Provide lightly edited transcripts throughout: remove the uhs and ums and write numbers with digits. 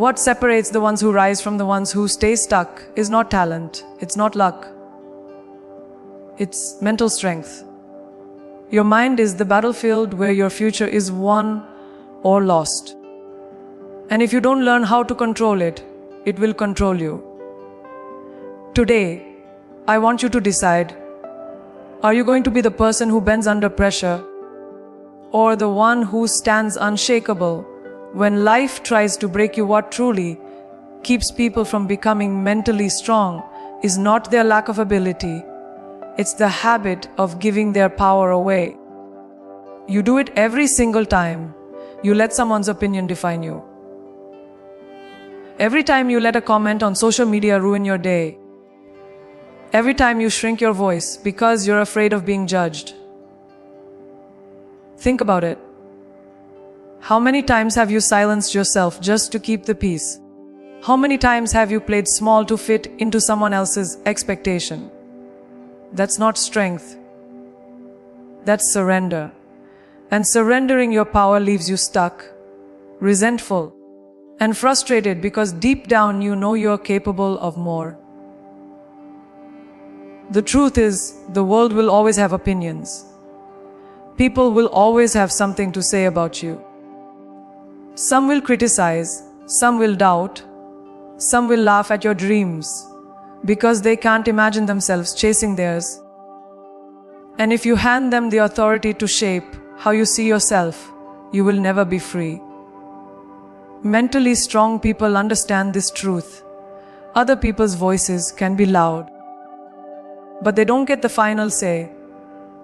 What separates the ones who rise from the ones who stay stuck is not talent, it's not luck. It's mental strength. Your mind is the battlefield where your future is won or lost. And if you don't learn how to control it, it will control you. Today, I want you to decide, are you going to be the person who bends under pressure, or the one who stands unshakable when life tries to break you? What truly keeps people from becoming mentally strong is not their lack of ability, it's the habit of giving their power away. You do it every single time you let someone's opinion define you. Every time you let a comment on social media ruin your day. Every time you shrink your voice because you're afraid of being judged. Think about it. How many times have you silenced yourself just to keep the peace? How many times have you played small to fit into someone else's expectation? That's not strength. That's surrender. And surrendering your power leaves you stuck, resentful, and frustrated because deep down you know you're capable of more. The truth is, the world will always have opinions. People will always have something to say about you. Some will criticize, some will doubt, some will laugh at your dreams because they can't imagine themselves chasing theirs. And if you hand them the authority to shape how you see yourself, you will never be free. Mentally strong people understand this truth. Other people's voices can be loud, but they don't get the final say.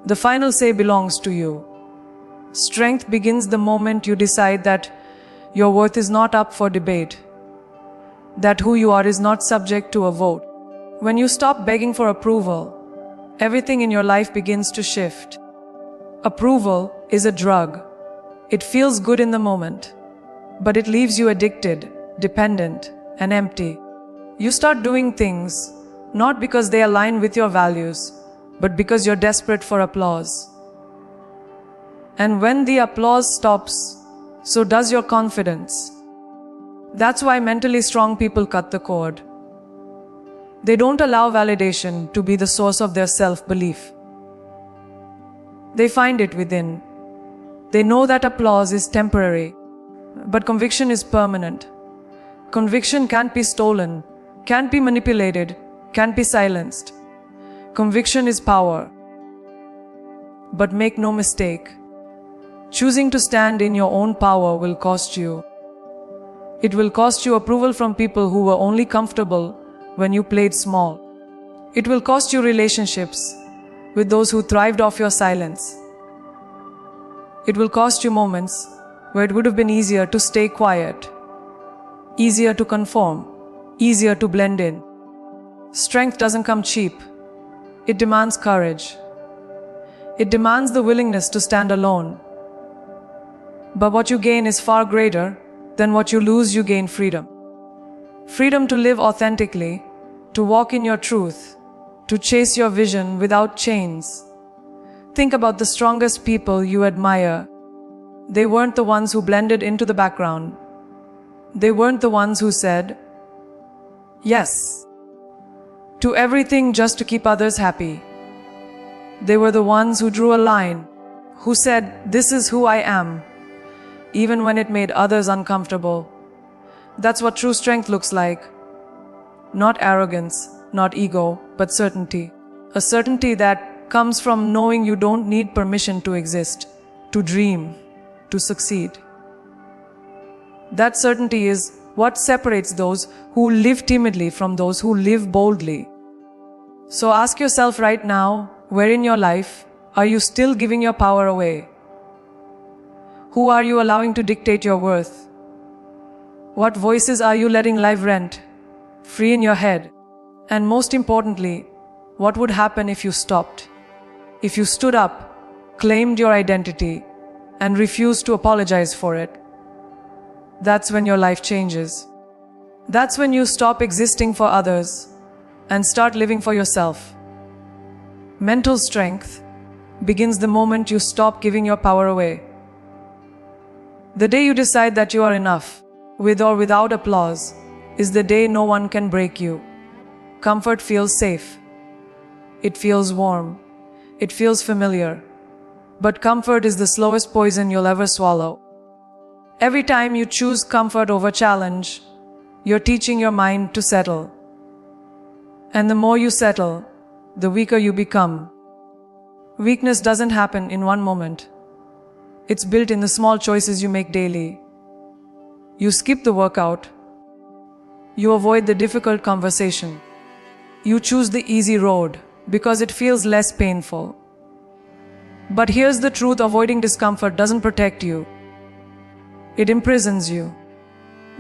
The final say belongs to you. Strength begins the moment you decide that your worth is not up for debate, that who you are is not subject to a vote. When you stop begging for approval, everything in your life begins to shift. Approval is a drug. It feels good in the moment, but it leaves you addicted, dependent, and empty. You start doing things not because they align with your values, but because you're desperate for applause. And when the applause stops, so does your confidence. That's why mentally strong people cut the cord. They don't allow validation to be the source of their self-belief. They find it within. They know that applause is temporary, but conviction is permanent. Conviction can't be stolen, can't be manipulated, can't be silenced. Conviction is power. But make no mistake, choosing to stand in your own power will cost you. It will cost you approval from people who were only comfortable when you played small. It will cost you relationships with those who thrived off your silence. It will cost you moments where it would have been easier to stay quiet, easier to conform, easier to blend in. Strength doesn't come cheap. It demands courage. It demands the willingness to stand alone. But what you gain is far greater than what you lose. You gain freedom. Freedom to live authentically, to walk in your truth, to chase your vision without chains. Think about the strongest people you admire. They weren't the ones who blended into the background. They weren't the ones who said yes to everything just to keep others happy. They were the ones who drew a line, who said, "This is who I am," even when it made others uncomfortable. That's what true strength looks like. Not arrogance, not ego, but certainty. A certainty that comes from knowing you don't need permission to exist, to dream, to succeed. That certainty is what separates those who live timidly from those who live boldly. So ask yourself right now, where in your life are you still giving your power away? Who are you allowing to dictate your worth? What voices are you letting live rent free in your head? And most importantly, what would happen if you stopped? If you stood up, claimed your identity, and refused to apologize for it? That's when your life changes. That's when you stop existing for others and start living for yourself. Mental strength begins the moment you stop giving your power away. The day you decide that you are enough, with or without applause, is the day no one can break you. Comfort feels safe. It feels warm. It feels familiar. But comfort is the slowest poison you'll ever swallow. Every time you choose comfort over challenge, you're teaching your mind to settle. And the more you settle, the weaker you become. Weakness doesn't happen in one moment. It's built in the small choices you make daily. You skip the workout. You avoid the difficult conversation. You choose the easy road because it feels less painful. But here's the truth: avoiding discomfort doesn't protect you. It imprisons you.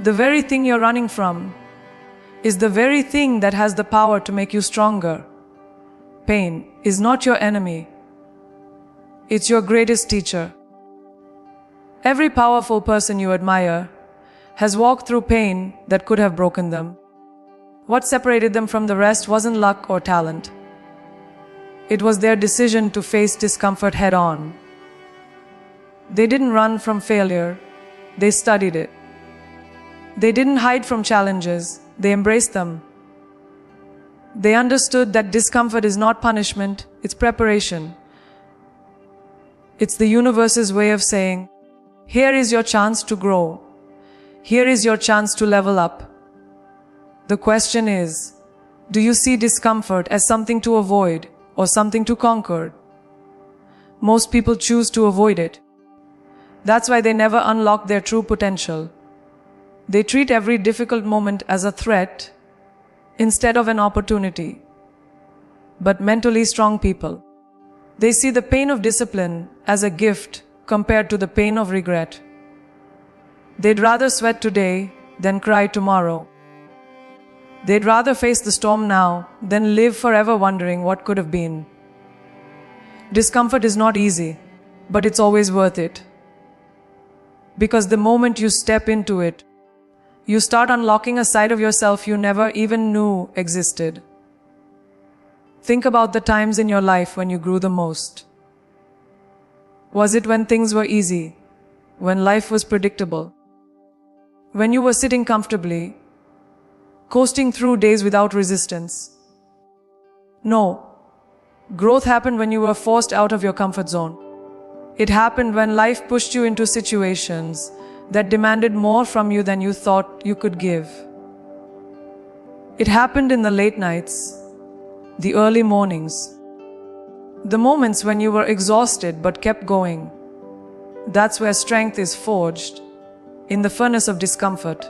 The very thing you're running from is the very thing that has the power to make you stronger. Pain is not your enemy. It's your greatest teacher. Every powerful person you admire has walked through pain that could have broken them. What separated them from the rest wasn't luck or talent. It was their decision to face discomfort head on. They didn't run from failure. They studied it. They didn't hide from challenges. They embraced them. They understood that discomfort is not punishment, it's preparation. It's the universe's way of saying, here is your chance to grow. Here is your chance to level up. The question is, do you see discomfort as something to avoid or something to conquer? Most people choose to avoid it. That's why they never unlock their true potential. They treat every difficult moment as a threat instead of an opportunity. But mentally strong people, they see the pain of discipline as a gift compared to the pain of regret. They'd rather sweat today than cry tomorrow. They'd rather face the storm now than live forever wondering what could have been. Discomfort is not easy, but it's always worth it. Because the moment you step into it, you start unlocking a side of yourself you never even knew existed. Think about the times in your life when you grew the most. Was it when things were easy? When life was predictable? When you were sitting comfortably, coasting through days without resistance? No. Growth happened when you were forced out of your comfort zone. It happened when life pushed you into situations that demanded more from you than you thought you could give. It happened in the late nights, the early mornings, the moments when you were exhausted but kept going. That's where strength is forged, in the furnace of discomfort.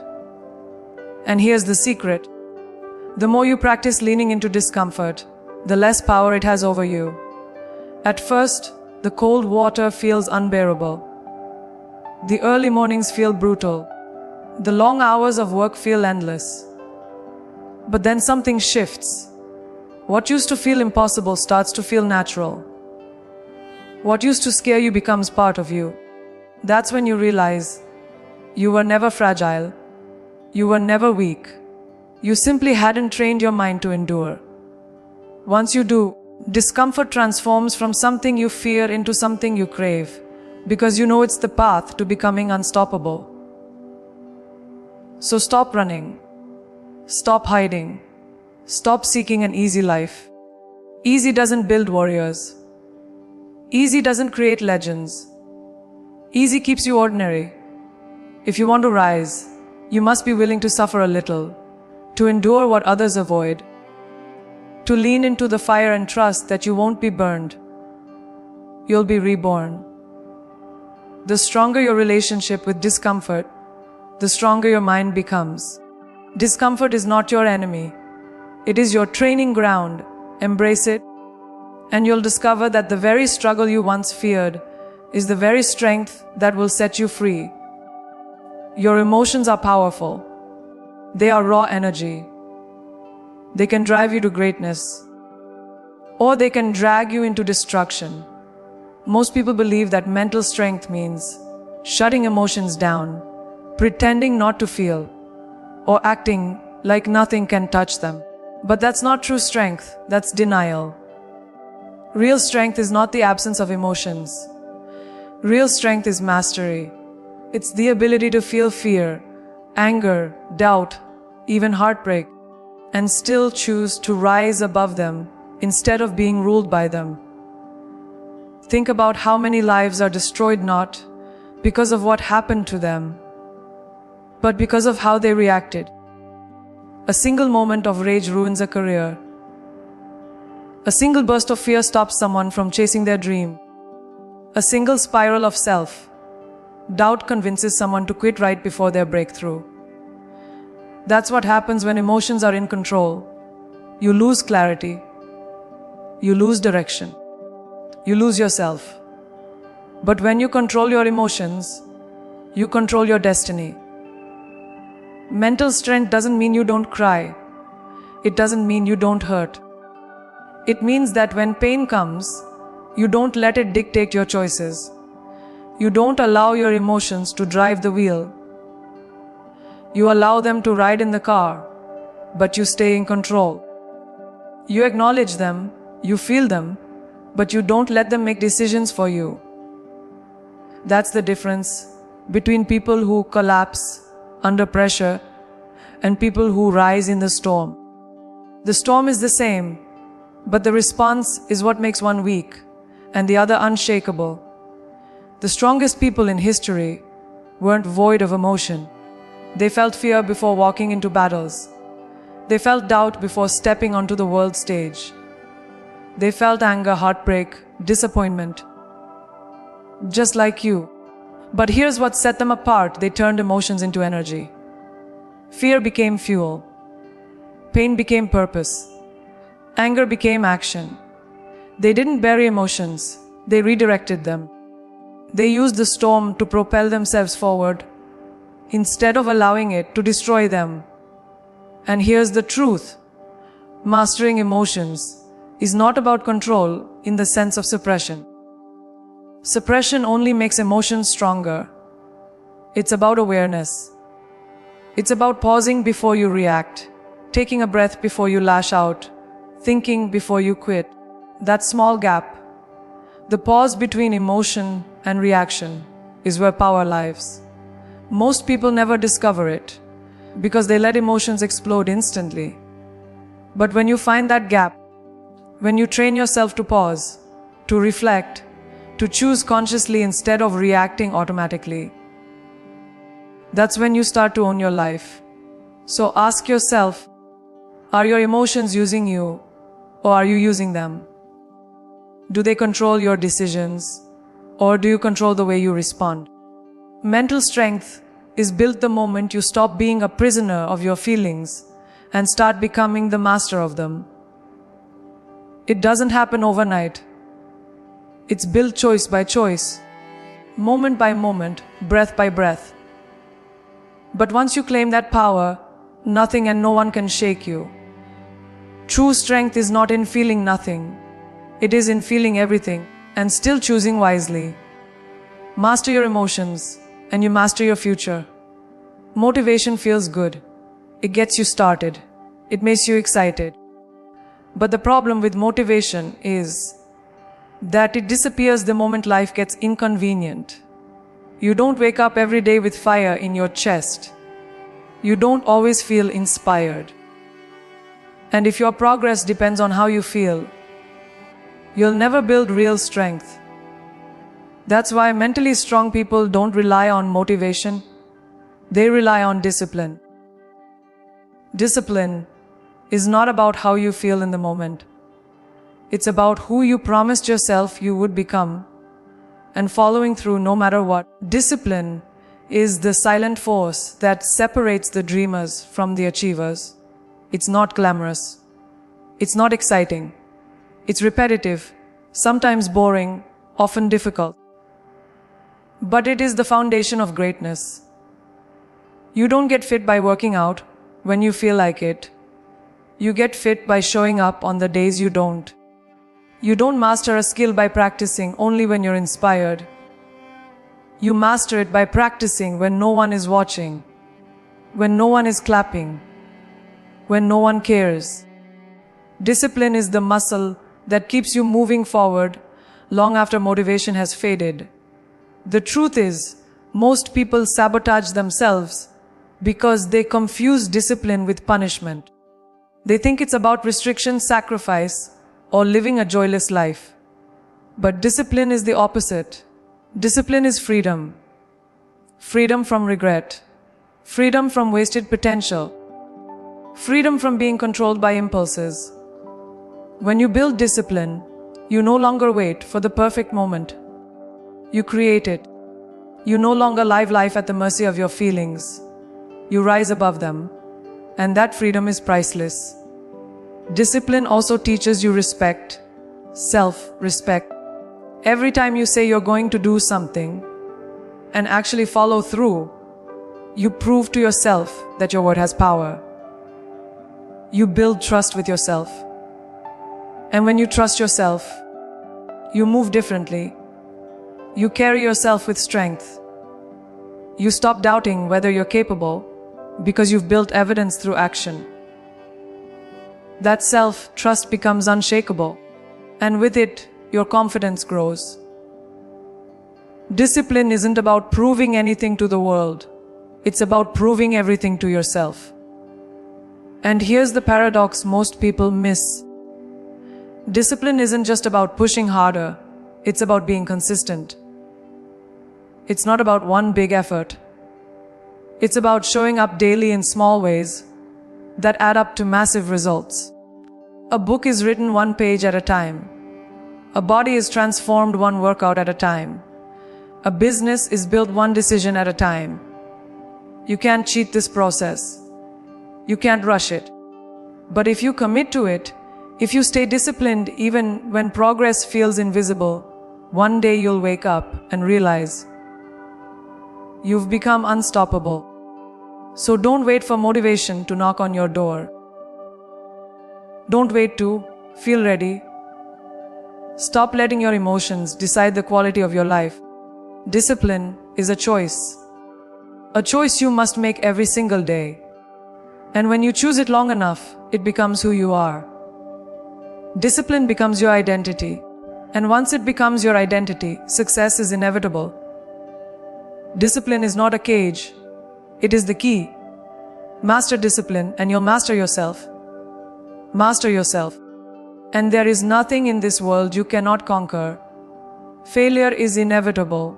And here's the secret. The more you practice leaning into discomfort, the less power it has over you. At first, the cold water feels unbearable. The early mornings feel brutal. The long hours of work feel endless. But then something shifts. What used to feel impossible starts to feel natural. What used to scare you becomes part of you. That's when you realize you were never fragile. You were never weak. You simply hadn't trained your mind to endure. Once you do, discomfort transforms from something you fear into something you crave, because you know it's the path to becoming unstoppable. So stop running. Stop hiding. Stop seeking an easy life. Easy doesn't build warriors. Easy doesn't create legends. Easy keeps you ordinary. If you want to rise, you must be willing to suffer a little, to endure what others avoid, to lean into the fire and trust that you won't be burned. You'll be reborn. The stronger your relationship with discomfort, the stronger your mind becomes. Discomfort is not your enemy. It is your training ground. Embrace it, and you'll discover that the very struggle you once feared is the very strength that will set you free. Your emotions are powerful. They are raw energy. They can drive you to greatness, or they can drag you into destruction. Most people believe that mental strength means shutting emotions down, pretending not to feel, or acting like nothing can touch them. But that's not true strength, that's denial. Real strength is not the absence of emotions. Real strength is mastery. It's the ability to feel fear anger, doubt, even heartbreak, and still choose to rise above them instead of being ruled by them. Think about how many lives are destroyed not because of what happened to them, but because of how they reacted. A single moment of rage ruins a career. A single burst of fear stops someone from chasing their dream. A single spiral of self-doubt convinces someone to quit right before their breakthrough. That's what happens when emotions are in control. You lose clarity. You lose direction. You lose yourself. But when you control your emotions, you control your destiny. Mental strength doesn't mean you don't cry. It doesn't mean you don't hurt. It means that when pain comes, you don't let it dictate your choices. You don't allow your emotions to drive the wheel. You allow them to ride in the car, but you stay in control. You acknowledge them, you feel them, but you don't let them make decisions for you. That's the difference between people who collapse under pressure and people who rise in the storm. The storm is the same, but the response is what makes one weak and the other unshakable. The strongest people in history weren't void of emotion. They felt fear before walking into battles. They felt doubt before stepping onto the world stage. They felt anger, heartbreak, disappointment. Just like you. But here's what set them apart. They turned emotions into energy. Fear became fuel. Pain became purpose. Anger became action. They didn't bury emotions. They redirected them. They used the storm to propel themselves forward instead of allowing it to destroy them. And here's the truth. Mastering emotions is not about control in the sense of suppression. Suppression only makes emotions stronger. It's about awareness. It's about pausing before you react, taking a breath before you lash out, thinking before you quit. That small gap, the pause between emotion and reaction, is where power lives. Most people never discover it because they let emotions explode instantly. But when you find that gap, when you train yourself to pause, to reflect, to choose consciously instead of reacting automatically, that's when you start to own your life. So ask yourself, are your emotions using you or are you using them? Do they control your decisions or do you control the way you respond? Mental strength is built the moment you stop being a prisoner of your feelings and start becoming the master of them. It doesn't happen overnight. It's built choice by choice, moment by moment, breath by breath. But once you claim that power, nothing and no one can shake you. True strength is not in feeling nothing. It is in feeling everything and still choosing wisely. Master your emotions and you master your future. Motivation feels good. It gets you started. It makes you excited. But the problem with motivation is that it disappears the moment life gets inconvenient. You don't wake up every day with fire in your chest. You don't always feel inspired. And if your progress depends on how you feel, you'll never build real strength. That's why mentally strong people don't rely on motivation. They rely on discipline. Discipline is not about how you feel in the moment. It's about who you promised yourself you would become and following through no matter what. Discipline is the silent force that separates the dreamers from the achievers. It's not glamorous. It's not exciting. It's repetitive, sometimes boring, often difficult. But it is the foundation of greatness. You don't get fit by working out when you feel like it. You get fit by showing up on the days you don't. You don't master a skill by practicing only when you're inspired. You master it by practicing when no one is watching, when no one is clapping, when no one cares. Discipline is the muscle that keeps you moving forward long after motivation has faded. The truth is, most people sabotage themselves because they confuse discipline with punishment. They think it's about restriction, sacrifice, or living a joyless life. But discipline is the opposite. Discipline is freedom. Freedom from regret. Freedom from wasted potential. Freedom from being controlled by impulses. When you build discipline, you no longer wait for the perfect moment. You create it. You no longer live life at the mercy of your feelings. You rise above them, and that freedom is priceless. Discipline also teaches you respect, self-respect. Every time you say you're going to do something and actually follow through, you prove to yourself that your word has power. You build trust with yourself. And when you trust yourself, you move differently. You carry yourself with strength. You stop doubting whether you're capable because you've built evidence through action. That self-trust becomes unshakable, and with it, your confidence grows. Discipline isn't about proving anything to the world. It's about proving everything to yourself. And here's the paradox most people miss. Discipline isn't just about pushing harder. It's about being consistent. It's not about one big effort. It's about showing up daily in small ways that add up to massive results. A book is written one page at a time. A body is transformed one workout at a time. A business is built one decision at a time. You can't cheat this process. You can't rush it. But if you commit to it, if you stay disciplined even when progress feels invisible, one day you'll wake up and realize you've become unstoppable. So don't wait for motivation to knock on your door. Don't wait to feel ready. Stop letting your emotions decide the quality of your life. Discipline is a choice. A choice you must make every single day. And when you choose it long enough, it becomes who you are. Discipline becomes your identity. And once it becomes your identity, success is inevitable. Discipline is not a cage. It is the key. Master discipline and you'll master yourself. Master yourself. And there is nothing in this world you cannot conquer. Failure is inevitable.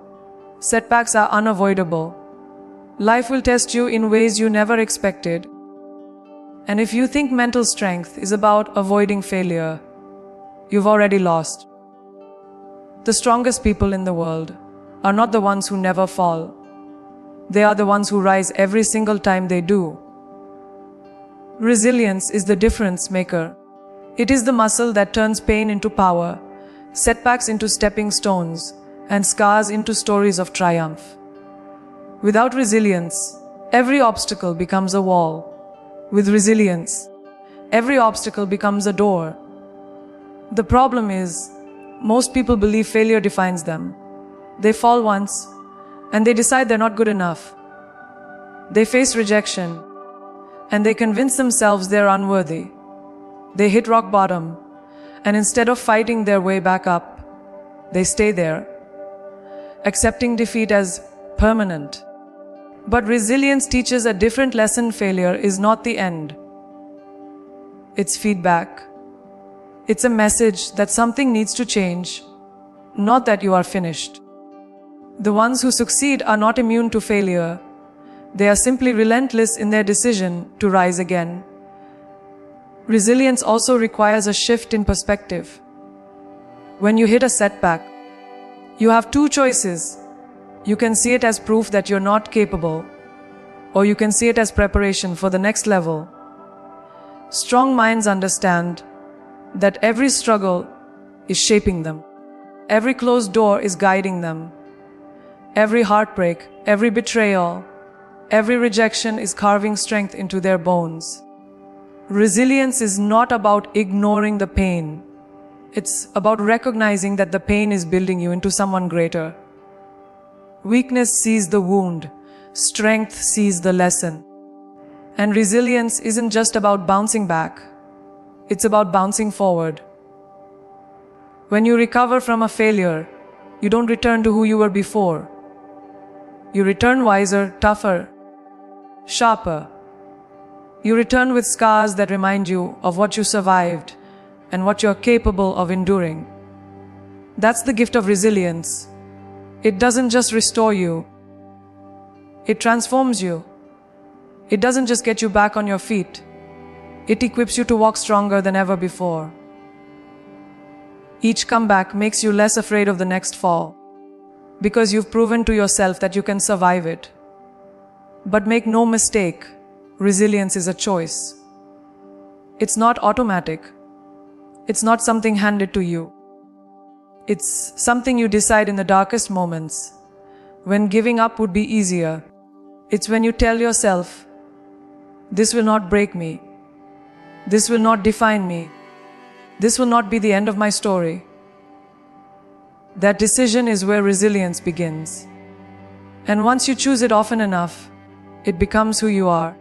Setbacks are unavoidable. Life will test you in ways you never expected. And if you think mental strength is about avoiding failure, you've already lost. The strongest people in the world are not the ones who never fall. They are the ones who rise every single time they do. Resilience is the difference maker. It is the muscle that turns pain into power, setbacks into stepping stones, and scars into stories of triumph. Without resilience, every obstacle becomes a wall. With resilience, every obstacle becomes a door. The problem is, most people believe failure defines them. They fall once, and they decide they're not good enough. They face rejection, and they convince themselves they're unworthy. They hit rock bottom, and instead of fighting their way back up, they stay there, accepting defeat as permanent. But resilience teaches a different lesson. Failure is not the end. It's feedback. It's a message that something needs to change, not that you are finished. The ones who succeed are not immune to failure. They are simply relentless in their decision to rise again. Resilience also requires a shift in perspective. When you hit a setback, you have two choices. You can see it as proof that you're not capable, or you can see it as preparation for the next level. Strong minds understand that every struggle is shaping them. Every closed door is guiding them. Every heartbreak, every betrayal, every rejection is carving strength into their bones. Resilience is not about ignoring the pain. It's about recognizing that the pain is building you into someone greater. Weakness sees the wound. Strength sees the lesson. And resilience isn't just about bouncing back. It's about bouncing forward. When you recover from a failure, you don't return to who you were before. You return wiser, tougher, sharper. You return with scars that remind you of what you survived and what you're capable of enduring. That's the gift of resilience. It doesn't just restore you, it transforms you. It doesn't just get you back on your feet, it equips you to walk stronger than ever before. Each comeback makes you less afraid of the next fall, because you've proven to yourself that you can survive it. But make no mistake, resilience is a choice. It's not automatic. It's not something handed to you. It's something you decide in the darkest moments, when giving up would be easier. It's when you tell yourself, this will not break me. This will not define me. This will not be the end of my story. That decision is where resilience begins. And once you choose it often enough, it becomes who you are.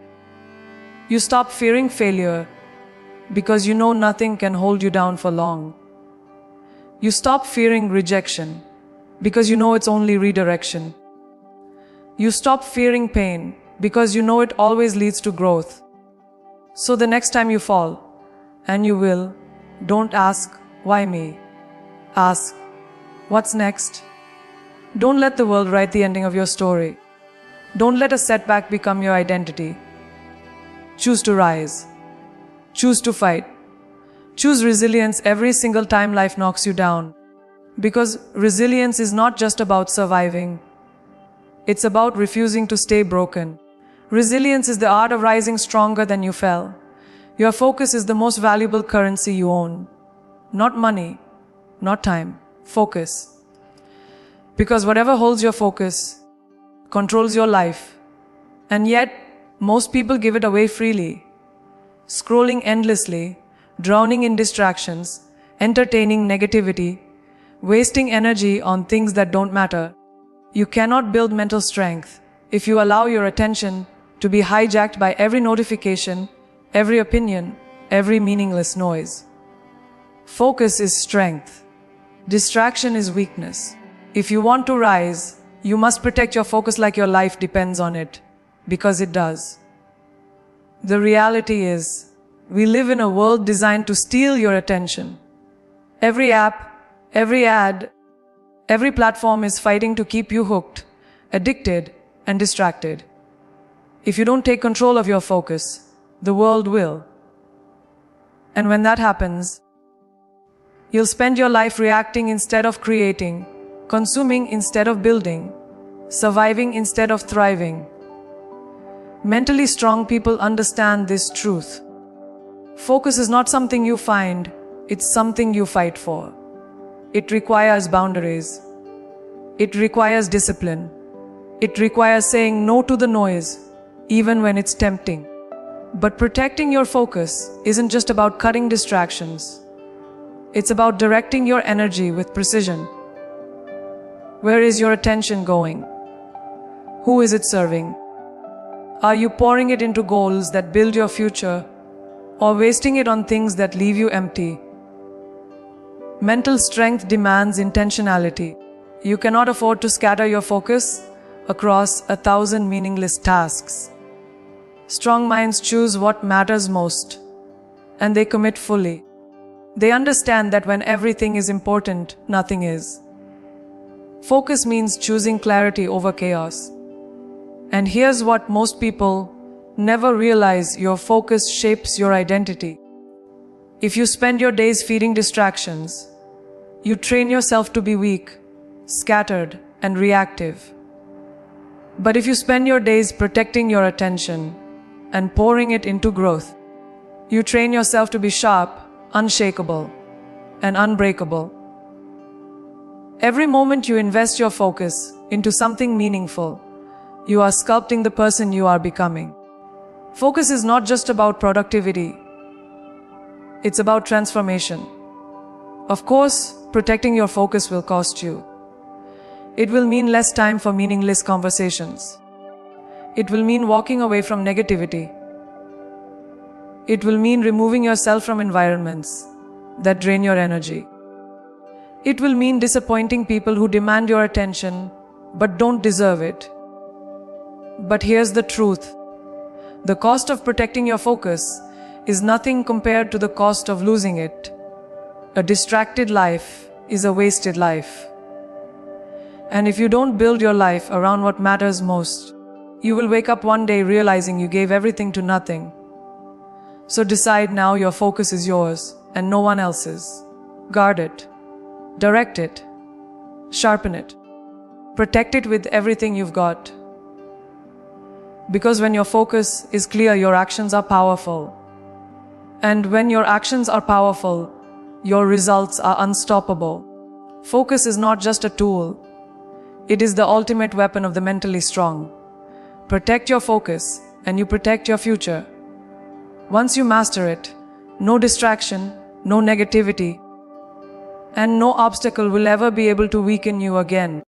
You stop fearing failure because you know nothing can hold you down for long. You stop fearing rejection because you know it's only redirection. You stop fearing pain because you know it always leads to growth. So the next time you fall, and you will, don't ask, why me? Ask, what's next? Don't let the world write the ending of your story. Don't let a setback become your identity. Choose to rise. Choose to fight. Choose resilience every single time life knocks you down. Because resilience is not just about surviving. It's about refusing to stay broken. Resilience is the art of rising stronger than you fell. Your focus is the most valuable currency you own. Not money, not time, focus. Because whatever holds your focus controls your life. And yet, most people give it away freely. Scrolling endlessly, drowning in distractions, entertaining negativity, wasting energy on things that don't matter. You cannot build mental strength if you allow your attention to be hijacked by every notification, every opinion, every meaningless noise. Focus is strength. Distraction is weakness. If you want to rise, you must protect your focus like your life depends on it, because it does. The reality is, we live in a world designed to steal your attention. Every app, every ad, every platform is fighting to keep you hooked, addicted, and distracted. If you don't take control of your focus, the world will. And when that happens, you'll spend your life reacting instead of creating, consuming instead of building, surviving instead of thriving. Mentally strong people understand this truth. Focus is not something you find, it's something you fight for. It requires boundaries. It requires discipline. It requires saying no to the noise, even when it's tempting. But protecting your focus isn't just about cutting distractions. It's about directing your energy with precision. Where is your attention going? Who is it serving? Are you pouring it into goals that build your future, or wasting it on things that leave you empty? Mental strength demands intentionality. You cannot afford to scatter your focus across 1,000 meaningless tasks. Strong minds choose what matters most, and they commit fully. They understand that when everything is important, nothing is. Focus means choosing clarity over chaos. And here's what most people never realize: your focus shapes your identity. If you spend your days feeding distractions, you train yourself to be weak, scattered, and reactive. But if you spend your days protecting your attention and pouring it into growth, you train yourself to be sharp, unshakable, and unbreakable. Every moment you invest your focus into something meaningful, you are sculpting the person you are becoming. Focus is not just about productivity. It's about transformation. Of course, protecting your focus will cost you. It will mean less time for meaningless conversations. It will mean walking away from negativity. It will mean removing yourself from environments that drain your energy. It will mean disappointing people who demand your attention but don't deserve it. But here's the truth. The cost of protecting your focus is nothing compared to the cost of losing it. A distracted life is a wasted life. And if you don't build your life around what matters most, you will wake up one day realizing you gave everything to nothing. So decide now your focus is yours and no one else's. Guard it. Direct it. Sharpen it. Protect it with everything you've got. Because when your focus is clear, your actions are powerful. And when your actions are powerful, your results are unstoppable. Focus is not just a tool. It is the ultimate weapon of the mentally strong. Protect your focus and you protect your future. Once you master it, no distraction, no negativity, and no obstacle will ever be able to weaken you again.